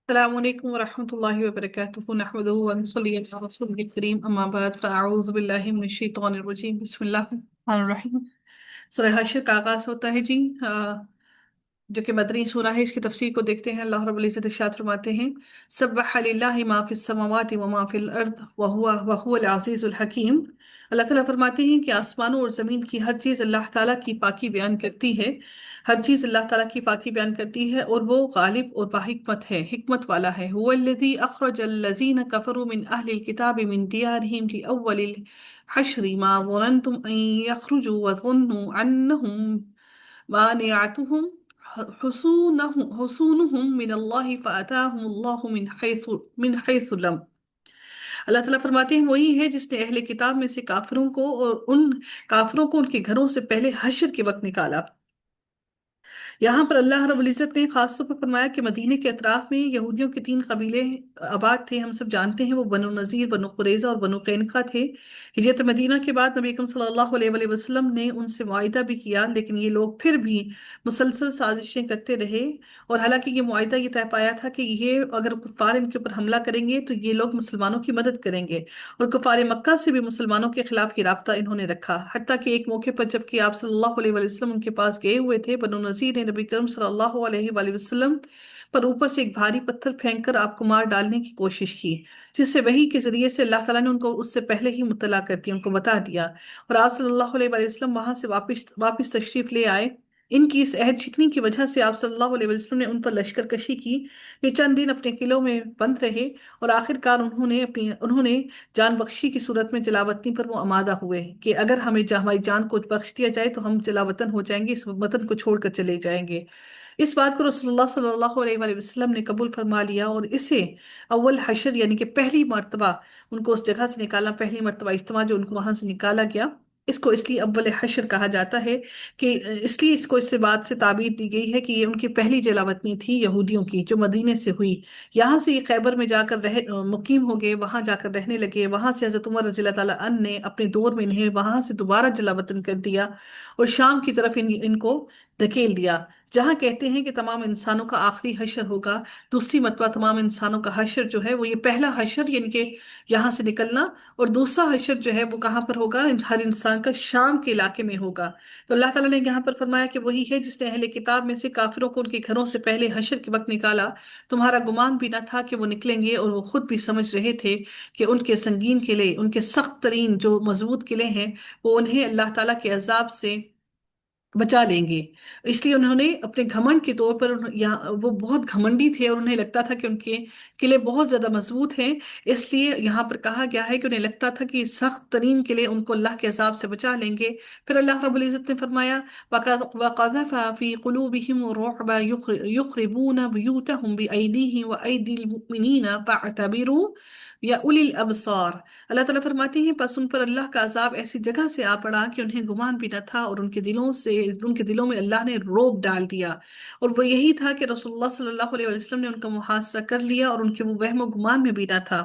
السلام علیکم ورحمۃ اللہ وبرکاتہ نحمدہ ونصلی علی رسولہ الکریم اما بعد فاعوذ باللہ من الشیطان الرجیم بسم اللہ الرحمن الرحیم۔ سورہ حشر کا آغاز ہوتا ہے جی، جو کہ مدنی سورہ ہے۔ اس کی تفسیر کو دیکھتے ہیں۔ اللہ رب العزت ارشاد فرماتے ہیں سبح للہ ما فی السماوات وما فی الارض وهو العزیز الحکیم۔ اللہ تعالیٰ فرماتے ہیں کہ آسمانوں اور زمین کی ہر چیز اللہ تعالیٰ کی پاکی بیان کرتی ہے، ہر چیز اللہ تعالیٰ کی پاکی بیان کرتی ہے، اور وہ غالب اور باحکمت ہے، حکمت والا ہے۔ هو الذی اخرج الذین کفروا من اہل الکتاب من دیارہم لأول الحشر ما ظننتم ان یخرجوا وظنوا انہم مانعتهم حصونهم من اللہ فأتاهم اللہ من حیث لم۔ اللہ تعالیٰ فرماتے ہیں وہی ہے جس نے اہل کتاب میں سے کافروں کو اور ان کافروں کو ان کے گھروں سے پہلے حشر کے وقت نکالا۔ یہاں پر اللہ رب العزت نے خاص طور پر فرمایا کہ مدینے کے اطراف میں یہودیوں کے 3 قبیلے آباد تھے، ہم سب جانتے ہیں، وہ بنو نذیر، بنو قریظہ اور بنو قینقاع تھے۔ ہجرت مدینہ کے بعد نبی اکرم صلی اللہ علیہ وآلہ وسلم نے ان سے معاہدہ بھی کیا، لیکن یہ لوگ پھر بھی مسلسل سازشیں کرتے رہے، اور حالانکہ یہ معاہدہ یہ طے پایا تھا کہ یہ اگر کفار ان کے اوپر حملہ کریں گے تو یہ لوگ مسلمانوں کی مدد کریں گے، اور کفار مکہ سے بھی مسلمانوں کے خلاف یہ رابطہ انہوں نے رکھا۔ حتیٰ کہ ایک موقع پر جب کہ آپ صلی اللہ علیہ وآلہ وسلم ان کے پاس گئے ہوئے تھے، بنو نذیر نے نبی کرم صلی اللہ علیہ وآلہ وسلم پر اوپر سے ایک بھاری پتھر پھینک کر آپ کو مار ڈالنے کی کوشش کی، جس سے وحی کے ذریعے سے اللہ تعالیٰ نے ان کو اس سے پہلے ہی مطلع کر دیا، ان کو بتا دیا، اور آپ صلی اللہ علیہ وآلہ وسلم وہاں سے واپس تشریف لے آئے۔ ان کی اس عہد شکنی کی وجہ سے آپ صلی اللہ علیہ وسلم نے ان پر لشکر کشی کی۔ یہ چند دن اپنے قلعوں میں بند رہے، اور آخر کار انہوں نے جان بخشی کی صورت میں جلاوطنی پر وہ آمادہ ہوئے کہ اگر ہماری جان کو بخش دیا جائے تو ہم جلاوطن ہو جائیں گے، اس وطن کو چھوڑ کر چلے جائیں گے۔ اس بات کو رسول اللہ صلی اللہ علیہ وآلہ وسلم نے قبول فرما لیا، اور اسے اول حشر یعنی کہ پہلی مرتبہ ان کو اس جگہ سے نکالا، پہلی مرتبہ اجتماع جو ان کو وہاں سے نکالا گیا، اس کو اس لیے اول حشر کہا جاتا ہے کہ اس لیے اس کو اس سے بات سے تعبیر دی گئی ہے کہ یہ ان کی پہلی جلاوطنی تھی یہودیوں کی، جو مدینے سے ہوئی۔ یہاں سے یہ خیبر میں جا کر مقیم ہو گئے، وہاں جا کر رہنے لگے، وہاں سے حضرت عمر رضی اللہ تعالیٰ عنہ نے اپنے دور میں انہیں وہاں سے دوبارہ جلاوطن کر دیا، اور شام کی طرف ان کو دھکیل دیا، جہاں کہتے ہیں کہ تمام انسانوں کا آخری حشر ہوگا۔ دوسری مرتبہ تمام انسانوں کا حشر جو ہے وہ یہ پہلا حشر یعنی کہ یہاں سے نکلنا، اور دوسرا حشر جو ہے وہ کہاں پر ہوگا؟ ہر انسان کا شام کے علاقے میں ہوگا۔ تو اللہ تعالیٰ نے یہاں پر فرمایا کہ وہی ہے جس نے اہل کتاب میں سے کافروں کو ان کے گھروں سے پہلے حشر کے وقت نکالا۔ تمہارا گمان بھی نہ تھا کہ وہ نکلیں گے، اور وہ خود بھی سمجھ رہے تھے کہ ان کے سنگین قلعے، ان کے سخت ترین جو مضبوط قلعے ہیں، وہ انہیں اللہ تعالیٰ کے عذاب سے بچا لیں گے۔ اس لیے انہوں نے اپنے گھمنڈ کے طور پر وہ بہت گھمنڈی تھے، اور انہیں لگتا تھا کہ ان کے قلعے بہت زیادہ مضبوط ہیں، اس لیے یہاں پر کہا گیا ہے کہ انہیں لگتا تھا کہ سخت ترین قلعے ان کو اللہ کے عذاب سے بچا لیں گے۔ پھر اللہ رب العزت نے فرمایا وَقَذَفَ فِي قُلُوبِهِمُ الرُّعْبَ يُخْرِبُونَ بُيُوتَهُم بِأَيْدِيهِمْ وَأَيْدِي الْمُؤْمِنِينَ فَاعْتَبِرُوا یا اولی الابصار۔ اللہ تعالیٰ فرماتے ہیں پس ان پر اللہ کا عذاب ایسی جگہ سے آ پڑا کہ انہیں گمان بھی نہ تھا، اور ان کے دلوں میں اللہ نے روب ڈال دیا، اور وہ یہی تھا کہ رسول اللہ صلی اللہ علیہ وسلم نے ان کا محاصرہ کر لیا، اور ان کے وہ وہم و گمان میں بھی نہ تھا۔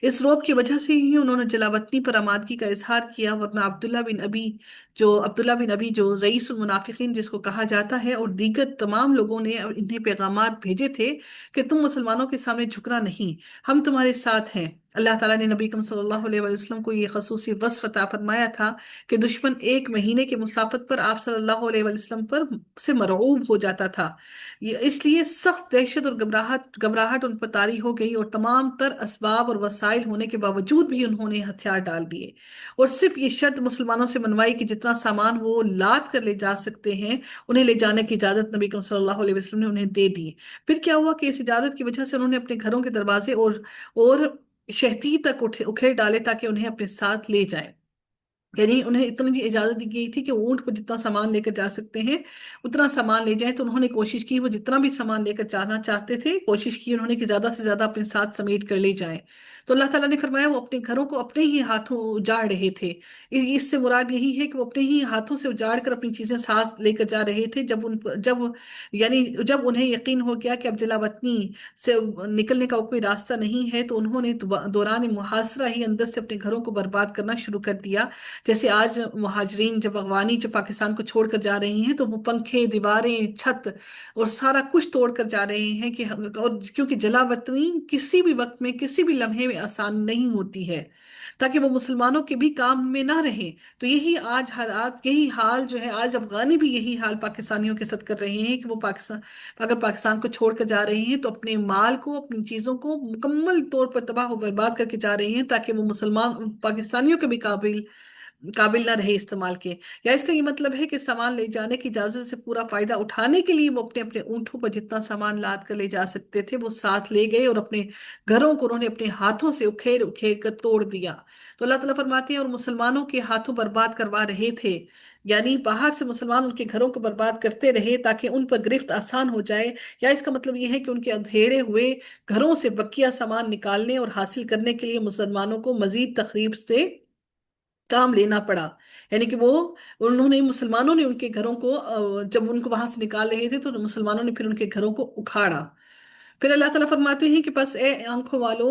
اس روب کی وجہ سے ہی انہوں نے جلاوطنی پر آمادگی کا اظہار کیا، ورنہ عبداللہ بن ابی جو رئیس المنافقین جس کو کہا جاتا ہے، اور دیگر تمام لوگوں نے انہیں پیغامات بھیجے تھے کہ تم مسلمانوں کے سامنے جھکنا نہیں، ہم تمہارے ساتھ ہیں۔ اللہ تعالیٰ نے نبی اکرم صلی اللہ علیہ وآلہ وسلم کو یہ خصوصی وصف عطا فرمایا تھا کہ دشمن 1 مہینے کے مسافت پر آپ صلی اللہ علیہ وآلہ وسلم پر سے مرعوب ہو جاتا تھا۔ اس لیے سخت دہشت اور گھبراہٹ ان پر طاری ہو گئی، اور تمام تر اسباب اور وسائل ہونے کے باوجود بھی انہوں نے ہتھیار ڈال دیے، اور صرف یہ شرط مسلمانوں سے منوائی کہ جتنا سامان وہ لاد کر لے جا سکتے ہیں انہیں لے جانے کی اجازت نبی اکرم صلی اللہ علیہ وسلم نے انہیں دے دی۔ پھر کیا ہوا کہ اس اجازت کی وجہ سے انہوں نے اپنے گھروں کے دروازے اور شہتی تک اکھیڑ ڈالے تاکہ انہیں اپنے ساتھ لے جائیں، یعنی انہیں اتنی اجازت دی گئی تھی کہ وہ اونٹ پر جتنا سامان لے کر جا سکتے ہیں اتنا سامان لے جائیں، تو انہوں نے کوشش کی وہ جتنا بھی سامان لے کر جانا چاہتے تھے، کوشش کی انہوں نے کہ زیادہ سے زیادہ اپنے ساتھ سمیٹ کر لے جائیں۔ تو اللہ تعالیٰ نے فرمایا وہ اپنے گھروں کو اپنے ہی ہاتھوں اجاڑ رہے تھے۔ اس سے مراد یہی ہے کہ وہ اپنے ہی ہاتھوں سے اجاڑ کر اپنی چیزیں ساتھ لے کر جا رہے تھے، جب یعنی جب انہیں یقین ہو گیا کہ اب جلا وطنی سے نکلنے کا کوئی راستہ نہیں ہے، تو انہوں نے دوران محاصرہ ہی اندر سے اپنے گھروں کو برباد کرنا شروع کر دیا۔ جیسے آج مہاجرین جب افغانی جب پاکستان کو چھوڑ کر جا رہے ہیں تو وہ پنکھے، دیواریں، چھت اور سارا کچھ توڑ کر جا رہے ہیں کہ اور کیونکہ جلا وطنی کسی بھی وقت میں کسی بھی لمحے میں آسان نہیں ہوتی ہے، تاکہ وہ مسلمانوں کے بھی کام میں نہ رہیں۔ تو یہی آج حالات، یہی حال جو ہے آج افغانی بھی یہی حال پاکستانیوں کے ساتھ کر رہے ہیں کہ وہ اگر پاکستان کو چھوڑ کر جا رہے ہیں تو اپنے مال کو، اپنی چیزوں کو مکمل طور پر تباہ و برباد کر کے جا رہے ہیں، تاکہ وہ مسلمان پاکستانیوں کے بھی قابل قابل نہ رہے استعمال کے۔ یا اس کا یہ مطلب ہے کہ سامان لے جانے کی اجازت سے پورا فائدہ اٹھانے کے لیے وہ اپنے اپنے اونٹوں پر جتنا سامان لاد کر لے جا سکتے تھے وہ ساتھ لے گئے، اور اپنے گھروں کو انہوں نے اپنے ہاتھوں سے اکھیڑ اکھیڑ کر توڑ دیا۔ تو اللہ تعالیٰ فرماتے ہیں اور مسلمانوں کے ہاتھوں برباد کروا رہے تھے، یعنی باہر سے مسلمان ان کے گھروں کو برباد کرتے رہے تاکہ ان پر گرفت آسان ہو جائے۔ یا اس کا مطلب یہ ہے کہ ان کے اندھیرے ہوئے گھروں سے بقیہ سامان نکالنے اور حاصل کرنے کے لیے مسلمانوں کو مزید تخریب سے کام لینا پڑا، یعنی کہ انہوں نے مسلمانوں نے ان کے گھروں کو جب ان کو وہاں سے نکال رہے تھے تو مسلمانوں نے پھر ان کے گھروں کو اکھاڑا۔ پھر اللہ تعالیٰ فرماتے ہیں کہ بس اے آنکھوں والو،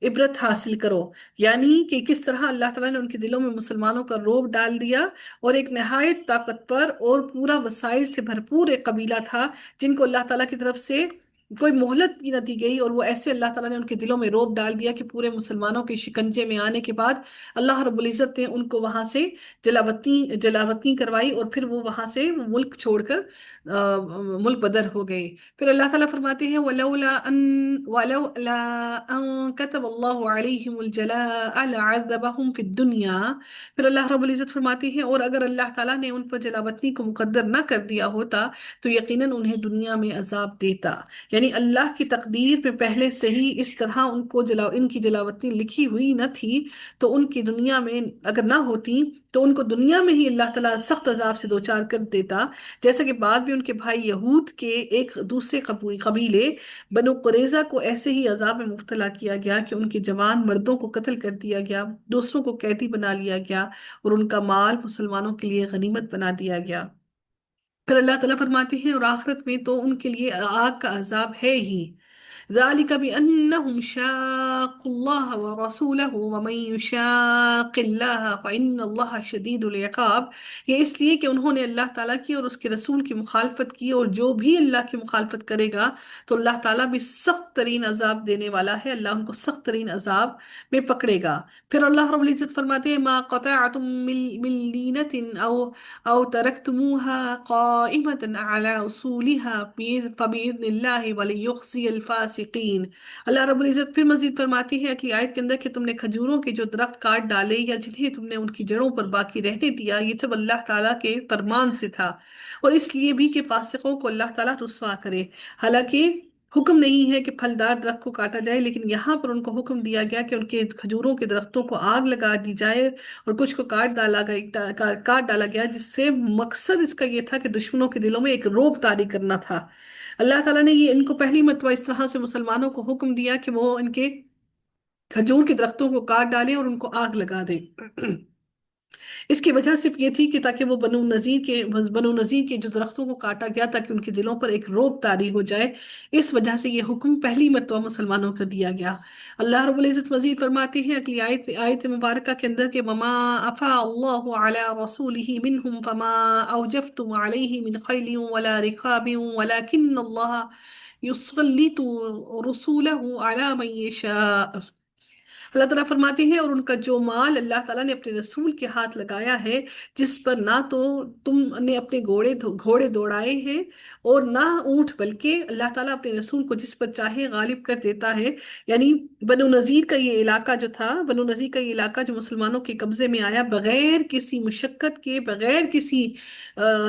عبرت حاصل کرو، یعنی کہ کس طرح اللہ تعالیٰ نے ان کے دلوں میں مسلمانوں کا رعب ڈال دیا، اور ایک نہایت طاقتور اور پورا وسائل سے بھرپور ایک قبیلہ تھا جن کو اللہ تعالیٰ کی طرف سے کوئی مہلت بھی نہ دی گئی، اور وہ ایسے اللہ تعالیٰ نے ان کے دلوں میں رعب ڈال دیا کہ پورے مسلمانوں کے شکنجے میں آنے کے بعد اللہ رب العزت نے ان کو وہاں سے جلاوطنی کروائی، اور پھر وہ وہاں سے ملک چھوڑ کر ملک بدر ہو گئے۔ پھر اللہ تعالیٰ فرماتے ہیں وَلَوْلَا أَن كَتَبَ اللَّهُ عَلَيْهِمُ الْجَلَاءَ لَعَذَّبَهُمْ فِي الدُّنْيَا۔ پھر اللہ رب العزت فرماتے ہیں اور اگر اللہ تعالیٰ نے ان پر جلاوطنی کو مقدر نہ کر دیا ہوتا تو یقیناً انہیں دنیا میں عذاب دیتا، یعنی اللہ کی تقدیر میں پہلے سے ہی اس طرح ان کی جلاوطنی لکھی ہوئی نہ تھی، تو ان کی دنیا میں اگر نہ ہوتی تو ان کو دنیا میں ہی اللہ تعالیٰ سخت عذاب سے دوچار کر دیتا، جیسا کہ بعد بھی ان کے بھائی یہود کے ایک دوسرے قبیلے بنو قریظہ کو ایسے ہی عذاب میں مبتلا کیا گیا کہ ان کے جوان مردوں کو قتل کر دیا گیا، دوسروں کو قیدی بنا لیا گیا، اور ان کا مال مسلمانوں کے لیے غنیمت بنا دیا گیا۔ پھر اللہ تعالیٰ فرماتے ہیں اور آخرت میں تو ان کے لیے آگ کا عذاب ہے ہی۔ ذَلِكَ بِأَنَّهُمْ شَاقُّوا اللَّهَ وَرَسُولَهُ وَمَن يُشَاقِّ اللَّهَ فَإِنَّ اللَّهَ شَدِيدُ الْعِقَابِ، یہ اس لیے کہ انہوں نے اللہ تعالیٰ کی اور اس کے رسول کی مخالفت کی، اور جو بھی اللہ کی مخالفت کرے گا تو اللہ تعالیٰ بھی سخت ترین عذاب دینے والا ہے، اللہ ان کو سخت ترین عذاب میں پکڑے گا۔ پھر اللہ رب العزت فرماتے ہیں مَا قَطَعْتُم مِّن لِّينَةٍ أو تركتموها قائمة على أصولها فبإذن الله وليخزي الفاسقين۔ اللہ رب العزت پھر مزید فرماتی ہے اگلی آیت کے اندر کہ تم نے کھجوروں کے جو درخت کاٹ ڈالے یا جنہیں تم نے ان کی جڑوں پر باقی رہنے دیا، یہ سب اللہ تعالیٰ کے فرمان سے تھا، اور اس لیے بھی کہ فاسقوں کو اللہ تعالیٰ رسوا کرے۔ حالانکہ حکم نہیں ہے کہ پھلدار درخت کو کاٹا جائے، لیکن یہاں پر ان کو حکم دیا گیا کہ ان کے کھجوروں کے درختوں کو آگ لگا دی جائے، اور کچھ کو کاٹ ڈالا گیا، جس سے مقصد اس کا یہ تھا کہ دشمنوں کے دلوں میں ایک رعب طاری کرنا تھا۔ اللہ تعالیٰ نے یہ ان کو پہلی مرتبہ اس طرح سے مسلمانوں کو حکم دیا کہ وہ ان کے کھجور کے درختوں کو کاٹ ڈالیں اور ان کو آگ لگا دیں۔ اس کی وجہ صرف یہ تھی کہ تاکہ وہ بنو نذیر کے جو درختوں کو کاٹا گیا تاکہ ان کے دلوں پر ایک رعب طاری ہو جائے، اس وجہ سے یہ حکم پہلی مرتبہ مسلمانوں کو دیا گیا۔ اللہ رب العزت مزید فرماتے ہیں اگلی آیت مبارکہ کے اندر کہ وَمَا أَفَاءَ اللَّهُ عَلَى رَسُولِهِ مِنْهُمْ فَمَا أَوْجَفْتُمْ عَلَيْهِ مِنْ خَيْلٍ وَلَا رِكَابٍ وَلَكِنَّ اللَّهَ يُسَلِّطُ رُسُولَهُ عَلَى مَن يَشَاءُ۔ اللہ تعالیٰ فرماتے ہیں اور ان کا جو مال اللہ تعالیٰ نے اپنے رسول کے ہاتھ لگایا ہے، جس پر نہ تو تم نے اپنے گھوڑے دوڑائے ہیں اور نہ اونٹ، بلکہ اللہ تعالیٰ اپنے رسول کو جس پر چاہے غالب کر دیتا ہے، یعنی بنو نذیر کا یہ علاقہ جو تھا، بنو نذیر کا یہ علاقہ جو مسلمانوں کے قبضے میں آیا بغیر کسی مشقت کے، بغیر کسی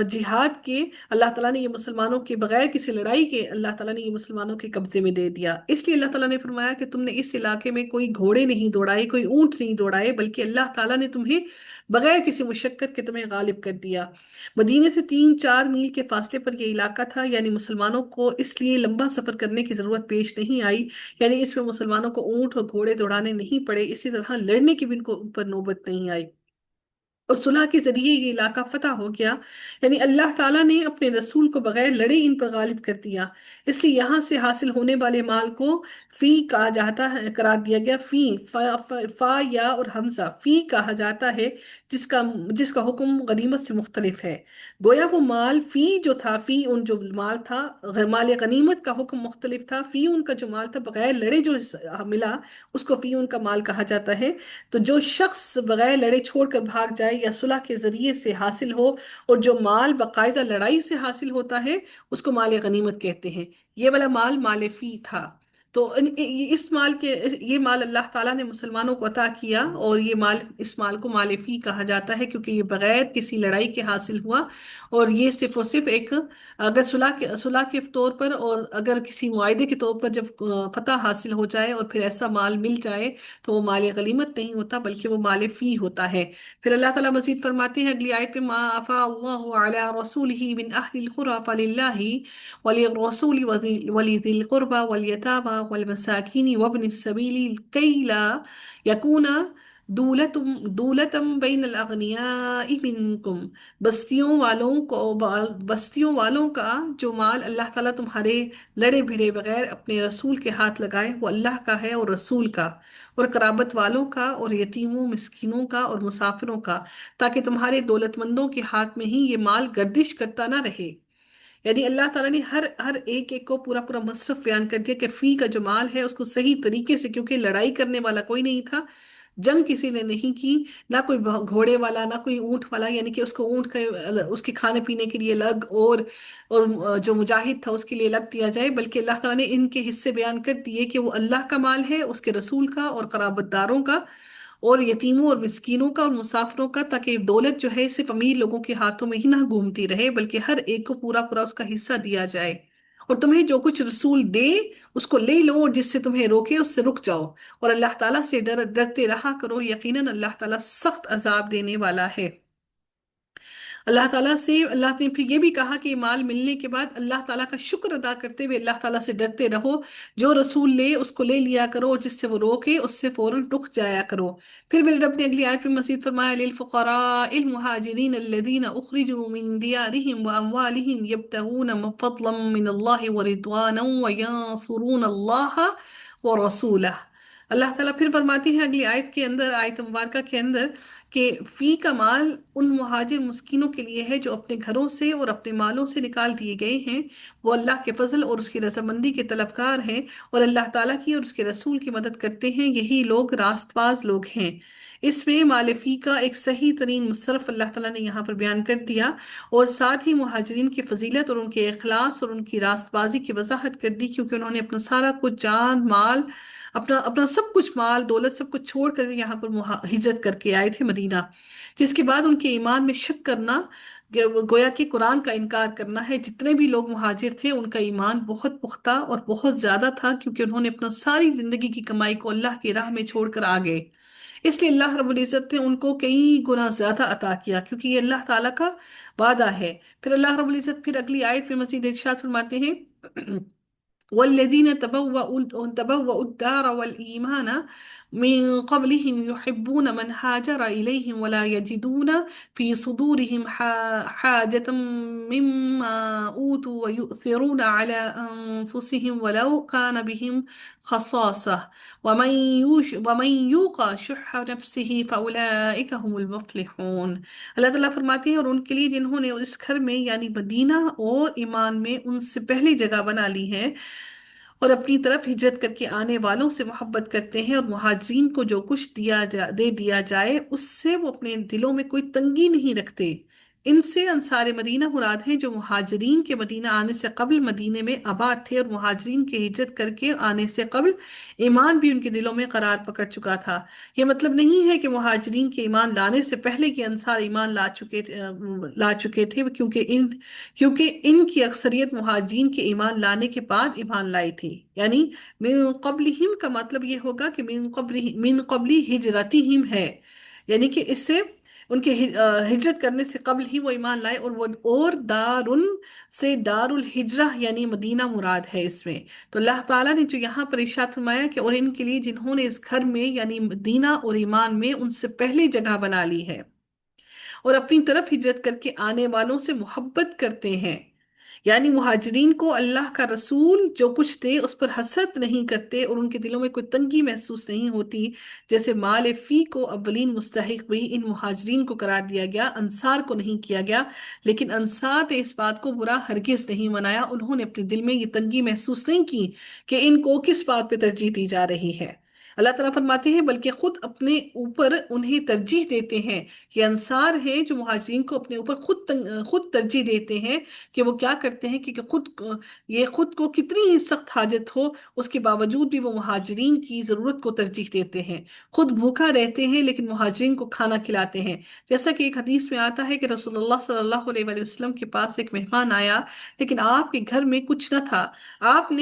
جہاد کے، اللہ تعالیٰ نے یہ مسلمانوں کے بغیر کسی لڑائی کے اللہ تعالیٰ نے یہ مسلمانوں کے قبضے میں دے دیا۔ اس لیے اللہ تعالیٰ نے فرمایا کہ تم نے اس علاقے میں کوئی گھوڑے نہیں نہیں دوڑائے, کوئی اونٹ نہیں دوڑائے, بلکہ اللہ تعالیٰ نے تمہیں بغیر کسی مشقت کے تمہیں غالب کر دیا. مدینے سے 3-4 میل کے فاصلے پر یہ علاقہ تھا، یعنی مسلمانوں کو اس لیے لمبا سفر کرنے کی ضرورت پیش نہیں آئی، یعنی اس میں مسلمانوں کو اونٹ اور گھوڑے دوڑانے نہیں پڑے، اسی طرح لڑنے کی بھی ان کو اوپر نوبت نہیں آئی، اور صلح کے ذریعے یہ علاقہ فتح ہو گیا. یعنی اللہ تعالیٰ نے اپنے رسول کو بغیر لڑے ان پر غالب کر دیا. اس لیے یہاں سے حاصل ہونے والے مال کو فی کہا جاتا ہے، قرار دیا گیا. فی فا یا اور حمزہ فی کہا جاتا ہے، جس کا حکم غنیمت سے مختلف ہے. گویا وہ مال فی جو تھا، فی ان جو مال تھا، مال غنیمت کا حکم مختلف تھا. فی ان کا جو مال تھا بغیر لڑے جو ملا، اس کو فی ان کا مال کہا جاتا ہے. تو جو شخص بغیر لڑے چھوڑ کر بھاگ جائے یا صلح کے ذریعے سے حاصل ہو، اور جو مال باقاعدہ لڑائی سے حاصل ہوتا ہے، اس کو مال غنیمت کہتے ہیں. یہ والا مال مال فی تھا. تو اس مال کے یہ مال اللہ تعالیٰ نے مسلمانوں کو عطا کیا، اور یہ مال، اس مال کو مال فی کہا جاتا ہے، کیونکہ یہ بغیر کسی لڑائی کے حاصل ہوا. اور یہ صرف اور صرف ایک، اگر صلح کے طور پر اور اگر کسی معاہدے کے طور پر جب فتح حاصل ہو جائے اور پھر ایسا مال مل جائے، تو وہ مال غنیمت نہیں ہوتا بلکہ وہ مال فی ہوتا ہے. پھر اللہ تعالیٰ مزید فرماتے ہیں اگلی آیت میں، ما افاء اللہ علی رسولہ من اہل القری فللہ وللرسول ولذی القربى والیتامى والمساکین وابن السبیل کی لا یکون دولتم بین الاغنیاء منکم. بستیوں والوں کا جو مال اللہ تعالیٰ تمہارے لڑے بھیڑے بغیر اپنے رسول کے ہاتھ لگائے، وہ اللہ کا ہے اور رسول کا، اور قرابت والوں کا، اور یتیموں، مسکینوں کا، اور مسافروں کا، تاکہ تمہارے دولت مندوں کے ہاتھ میں ہی یہ مال گردش کرتا نہ رہے. یعنی اللہ تعالیٰ نے ہر ایک کو پورا پورا مصرف بیان کر دیا کہ فی کا جو مال ہے اس کو صحیح طریقے سے، کیونکہ لڑائی کرنے والا کوئی نہیں تھا، جنگ کسی نے نہیں کی، نہ کوئی گھوڑے والا نہ کوئی اونٹ والا، یعنی کہ اس کو اونٹ کے اس کے کھانے پینے کے لیے الگ، اور جو مجاہد تھا اس کے لیے الگ دیا جائے، بلکہ اللہ تعالیٰ نے ان کے حصے بیان کر دیے کہ وہ اللہ کا مال ہے، اس کے رسول کا اور قرابت داروں کا اور یتیموں اور مسکینوں کا اور مسافروں کا، تاکہ دولت جو ہے صرف امیر لوگوں کے ہاتھوں میں ہی نہ گھومتی رہے، بلکہ ہر ایک کو پورا پورا اس کا حصہ دیا جائے. اور تمہیں جو کچھ رسول دے اس کو لے لو، اور جس سے تمہیں روکے اس سے رک جاؤ، اور اللہ تعالیٰ سے ڈرتے رہا کرو، یقیناً اللہ تعالیٰ سخت عذاب دینے والا ہے. اللہ نے پھر یہ بھی کہا کہ مال ملنے کے بعد اللہ تعالیٰ کا شکر ادا کرتے ہوئے اللہ تعالیٰ سے ڈرتے رہو. جو رسول لے اس کو لے لیا کرو، اور جس سے وہ روکے اس سے فوراً رک جایا کرو. پھر میرے رب نے اگلی آیت میں مزید فرمایا، للفقراء المہاجرین الذین اخرجوا من دیارہم واموالہم یبتغون فضلا من اللہ ورضوانا وینصرون اللہ ورسولہ. اللہ تعالیٰ پھر فرماتی ہے اگلی آیت کے اندر، آیت مبارکہ کے اندر، کہ فی کا مال ان مہاجر مسکینوں کے لیے ہے جو اپنے گھروں سے اور اپنے مالوں سے نکال دیے گئے ہیں، وہ اللہ کے فضل اور اس کی رضامندی کے طلبکار ہیں، اور اللہ تعالیٰ کی اور اس کے رسول کی مدد کرتے ہیں، یہی لوگ راست باز لوگ ہیں. اس میں مال فی کا ایک صحیح ترین مصرف اللہ تعالیٰ نے یہاں پر بیان کر دیا، اور ساتھ ہی مہاجرین کی فضیلت اور ان کے اخلاص اور ان کی راست بازی کی وضاحت کر دی، کیونکہ انہوں نے اپنا سارا کچھ جان مال، اپنا سب کچھ مال دولت سب کچھ چھوڑ کر یہاں پر ہجرت کر کے آئے تھے مدینہ. جس کے بعد ان کے ایمان میں شک کرنا، گویا کہ قرآن کا انکار کرنا ہے. جتنے بھی لوگ مہاجر تھے ان کا ایمان بہت پختہ اور بہت زیادہ تھا، کیونکہ انہوں نے اپنا ساری زندگی کی کمائی کو اللہ کی راہ میں چھوڑ کر آ گئے. اس لیے اللہ رب العزت نے ان کو کئی گنا زیادہ عطا کیا، کیونکہ یہ اللہ تعالیٰ کا وعدہ ہے. پھر اللہ رب العزت پھر اگلی آیت میں مزید ارشاد فرماتے ہیں، والذين تبوأوا الدار والإيمان من قبلهم يحبون من هاجر إليهم ولا يجدون في صدورهم حاجة مما أوتوا ويؤثرون على أنفسهم ولو كان بهم خصاصة ومن يوق شح نفسه فأولئك هم المفلحون. اللہ تعالیٰ فرماتے ہیں، اور ان کے لیے جنہوں نے اس گھر میں یعنی مدینہ اور ایمان میں ان سے پہلی جگہ بنا لی ہے، اور اپنی طرف ہجرت کر کے آنے والوں سے محبت کرتے ہیں، اور مہاجرین کو جو کچھ دے دیا جائے اس سے وہ اپنے دلوں میں کوئی تنگی نہیں رکھتے، ان سے انصار مدینہ مراد ہیں جو مہاجرین کے مدینہ آنے سے قبل مدینے میں آباد تھے، اور مہاجرین کے ہجرت کر کے آنے سے قبل ایمان بھی ان کے دلوں میں قرار پکڑ چکا تھا۔ یہ مطلب نہیں ہے کہ مہاجرین کے ایمان لانے سے پہلے کے انصار ایمان لا چکے تھے، کیونکہ ان کی اکثریت مہاجرین کے ایمان لانے کے بعد ایمان لائی تھی۔ یعنی من قبلہم کا مطلب یہ ہوگا کہ من قبلی ہجرتہم ہے، یعنی کہ اس سے ان کے ہجرت کرنے سے قبل ہی وہ ایمان لائے، اور دارن سے دار الہجرہ یعنی مدینہ مراد ہے اس میں۔ تو اللہ تعالیٰ نے جو یہاں پر ارشاد فرمایا کہ اور ان کے لیے جنہوں نے اس گھر میں یعنی مدینہ اور ایمان میں ان سے پہلے جگہ بنا لی ہے اور اپنی طرف ہجرت کر کے آنے والوں سے محبت کرتے ہیں، یعنی مہاجرین کو اللہ کا رسول جو کچھ دے اس پر حسد نہیں کرتے اور ان کے دلوں میں کوئی تنگی محسوس نہیں ہوتی، جیسے مال فی کو اولین مستحق بھی ان مہاجرین کو قرار دیا گیا، انصار کو نہیں کیا گیا، لیکن انصار نے اس بات کو برا ہرگز نہیں منایا، انہوں نے اپنے دل میں یہ تنگی محسوس نہیں کی کہ ان کو کس بات پہ ترجیح دی جا رہی ہے۔ اللہ تعالیٰ فرماتے ہیں بلکہ خود اپنے اوپر انہیں ترجیح دیتے ہیں، یہ انصار ہیں جو مہاجرین کو اپنے اوپر خود ترجیح دیتے ہیں کہ وہ کیا کرتے ہیں کہ خود کو کتنی ہی سخت حاجت ہو اس کے باوجود بھی وہ مہاجرین کی ضرورت کو ترجیح دیتے ہیں، خود بھوکا رہتے ہیں لیکن مہاجرین کو کھانا کھلاتے ہیں۔ جیسا کہ ایک حدیث میں آتا ہے کہ رسول اللہ صلی اللہ علیہ وآلہ وسلم کے پاس ایک مہمان آیا لیکن آپ کے گھر میں کچھ نہ تھا، آپ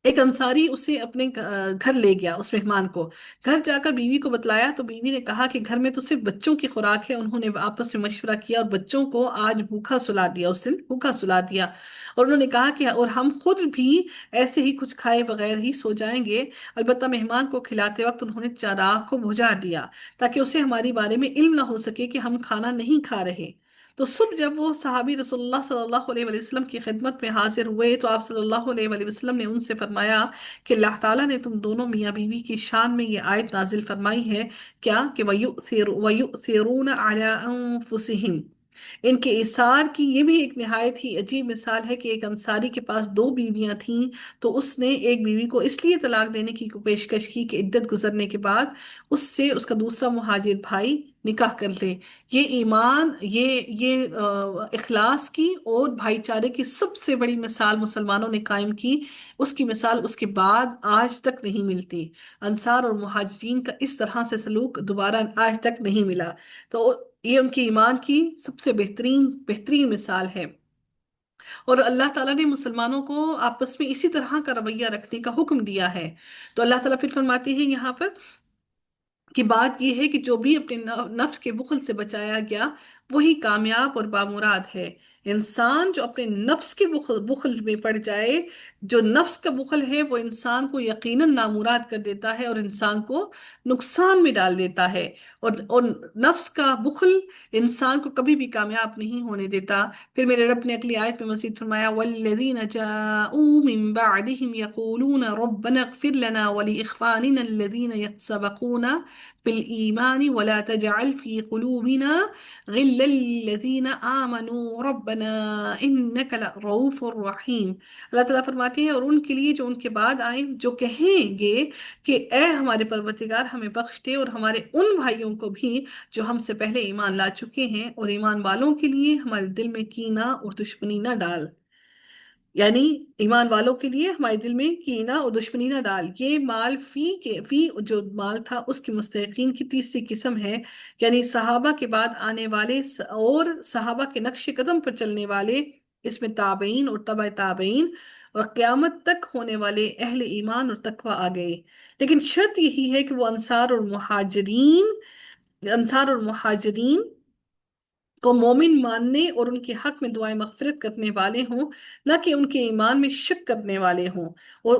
ایک انصاری اسے اپنے گھر لے گیا، اس مہمان کو گھر جا کر بیوی کو بتلایا تو بیوی نے کہا کہ گھر میں تو صرف بچوں کی خوراک ہے، انہوں نے آپس میں مشورہ کیا اور بچوں کو آج بھوکا سلا دیا، اس دن بھوکا سلا دیا، اور انہوں نے کہا کہ اور ہم خود بھی ایسے ہی کچھ کھائے بغیر ہی سو جائیں گے، البتہ مہمان کو کھلاتے وقت انہوں نے چراغ کو بجھا دیا تاکہ اسے ہماری بارے میں علم نہ ہو سکے کہ ہم کھانا نہیں کھا رہے۔ تو صبح جب وہ صحابی رسول اللہ صلی اللہ علیہ وآلہ وسلم کی خدمت میں حاضر ہوئے تو آپ صلی اللہ علیہ وآلہ وسلم نے ان سے فرمایا کہ اللہ تعالیٰ نے تم دونوں میاں بیوی کی شان میں یہ آیت نازل فرمائی ہے کیا کہ وَيُؤْثِرُونَ عَلَىٰ أَنفُسِهِمْ، ان کے ایثار کی یہ بھی ایک نہایت ہی عجیب مثال ہے کہ ایک انصاری کے پاس دو بیویاں تھیں تو اس نے ایک بیوی کو اس لیے طلاق دینے کی پیشکش کی کہ عدت گزرنے کے بعد اس سے اس کا دوسرا مہاجر بھائی نکاح کر لے۔ یہ ایمان، یہ اخلاص کی اور بھائی چارے کی سب سے بڑی مثال مسلمانوں نے قائم کی، اس کی مثال اس کے بعد آج تک نہیں ملتی۔ انصار اور مہاجرین کا اس طرح سے سلوک دوبارہ آج تک نہیں ملا، تو یہ ان کے ایمان کی سب سے بہترین مثال ہے۔ اور اللہ تعالیٰ نے مسلمانوں کو آپس میں اسی طرح کا رویہ رکھنے کا حکم دیا ہے۔ تو اللہ تعالیٰ پھر فرماتے ہیں یہاں پر کہ بات یہ ہے کہ جو بھی اپنے نفس کے بخل سے بچایا گیا وہی کامیاب اور بامراد ہے۔ انسان جو اپنے نفس کے بخل میں پڑ جائے، جو نفس کا بخل ہے وہ انسان کو یقیناً نامراد کر دیتا ہے اور انسان کو نقصان میں ڈال دیتا ہے، اور نفس کا بخل انسان کو کبھی بھی کامیاب نہیں ہونے دیتا۔ پھر میرے رب نے اگلی آیت میں مزید فرمایا وَالَّذِينَ جَاءُوا مِن بَعْدِهِمْ يَقُولُونَ رَبَّنَا اغْفِرْ لَنَا وَلِإِخْوَانِنَا الَّذِينَ يَسْبَقُونَ بِالْإِيمَانِ وَلَا تَجْعَلْ فِي قُلُوبِنَا غِلًّا لِّلَّذِينَ آمَنُوا رَبَّنَا إِنَّكَ لَرَءُوفٌ رَحِيمٌ۔ اللہ تعالیٰ فرماتے ہیں اور ان کے لیے جو ان کے بعد آئیں جو کہیں گے کہ اے ہمارے پروردگار ہمیں بخش دے، اور ہمارے ان بھائیوں کو بھی جو ہم سے پہلے ایمان لا چکے ہیں، اور ایمان والوں کے لیے ہمارے دل میں کینہ اور دشمنی نہ ڈال، یعنی ایمان والوں کے لیے ہمارے دل میں کینہ اور دشمنی نہ ڈال۔ یہ مال فی جو مال تھا اس کے مستحقین کی تیسری قسم ہے، یعنی صحابہ کے بعد آنے والے اور صحابہ کے نقش قدم پر چلنے والے، اس میں تابعین اور تبع تابعین اور قیامت تک ہونے والے اہل ایمان اور تقوی آ گئے، لیکن شرط یہی ہے کہ وہ انصار اور مہاجرین کو مومن ماننے اور ان کے حق میں دعائیں مغفرت کرنے والے ہوں، نہ کہ ان کے ایمان میں شک کرنے والے ہوں، اور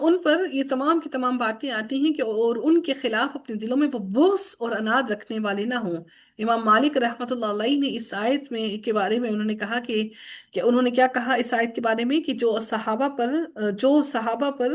ان پر یہ تمام کی تمام باتیں آتی ہیں کہ اور ان کے خلاف اپنے دلوں میں وہ بغض اور اناد رکھنے والے نہ ہوں۔ امام مالک رحمۃ اللہ علیہ نے اس آیت میں کے بارے میں انہوں نے کہا کہ انہوں نے کیا کہا اس آیت کے بارے میں کہ جو صحابہ پر